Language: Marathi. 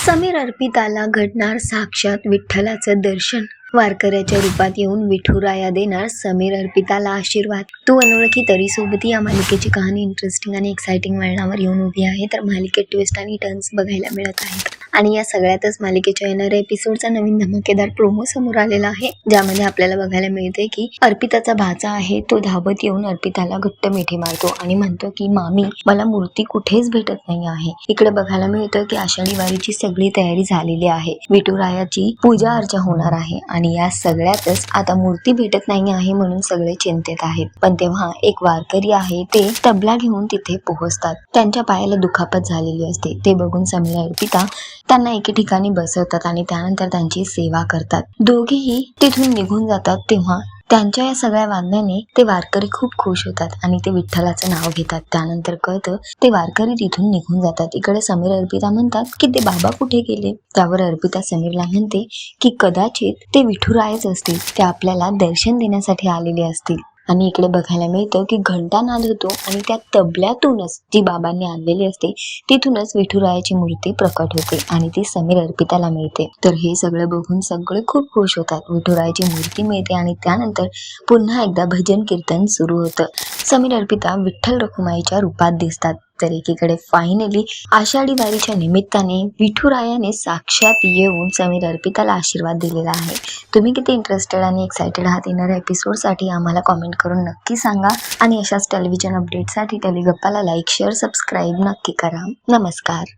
समीर अर्पिताला घडणार साक्षात विठ्ठलाचं दर्शन. वारकऱ्याच्या रूपात येऊन विठुराया देणार समीर अर्पिताला आशीर्वाद. तू अनोळखी तरी सोबती या मालिकेची कहाणी इंटरेस्टिंग आणि एक्साइटिंग वळणावर येऊन उभी आहे. तर मालिकेत ट्विस्ट आणि टर्न्स बघायला मिळत आहेत आणि या सगळ्यातच मालिकेच्या येणाऱ्या एपिसोडचा नवीन धमाकेदार प्रोमो समोर आलेला आहे, ज्यामध्ये आपल्याला बघायला मिळते की अर्पिताचा भाचा आहे तो धावत येऊन अर्पिताला घट्ट मिठी मारतो आणि म्हणतो की मामी, मला मूर्ती कुठेच भेटत नाही आहे. इकडे बघायला मिळतं की आषाढी वारीची सगळी तयारी झालेली आहे. विठुरायाची पूजा अर्चा होणार आहे आणि या सगळ्यातच आता मूर्ती भेटत नाही आहे म्हणून सगळे चिंतेत आहेत. पण तेव्हा एक वारकरी आहे ते तबला घेऊन तिथे पोहोचतात. त्यांच्या पायाला दुखापत झालेली असते. ते बघून समीर अर्पिता त्यांना एके ठिकाणी बसवतात आणि त्यानंतर त्यांची सेवा करतात. दोघेही तिथून निघून जातात. तेव्हा त्यांच्या या सगळ्या वागण्याने ते वारकरी खूप खुश होतात आणि ते विठ्ठलाचं नाव घेतात. त्यानंतर कळतं ते वारकरी तिथून निघून जातात. इकडे समीर अर्पिता म्हणतात की ते बाबा कुठे गेले. त्यावर अर्पिता समीरला म्हणते की कदाचित ते विठुरायच असतील, ते आपल्याला दर्शन देण्यासाठी आलेले असतील. आणि इकडे बघायला मिळतं की घंटानाद होतो आणि त्या तबल्यातूनच जी बाबांनी आणलेली असते तिथूनच विठुरायाची मूर्ती प्रकट होते आणि ती समीर अर्पिताला मिळते. तर हे सगळं बघून सगळे खूप खुश होतात. विठुरायाची मूर्ती मिळते आणि त्यानंतर पुन्हा एकदा भजन कीर्तन सुरू होतं. समीर अर्पिता विठ्ठल रखुमाईच्या रूपात दिसतात. तर एकीकडे फायनली आषाढी वारीच्या निमित्ताने विठुरायाने साक्षात येऊन समीर अर्पिताला आशीर्वाद दिलेला आहे. तुम्ही किती इंटरेस्टेड आणि एक्सायटेड आहात येणाऱ्या एपिसोडसाठी आम्हाला कॉमेंट करून नक्की सांगा आणि अशाच टेलिव्हिजन अपडेटसाठी टेलिगप्पाला लाईक, शेअर, सबस्क्राईब नक्की करा. नमस्कार.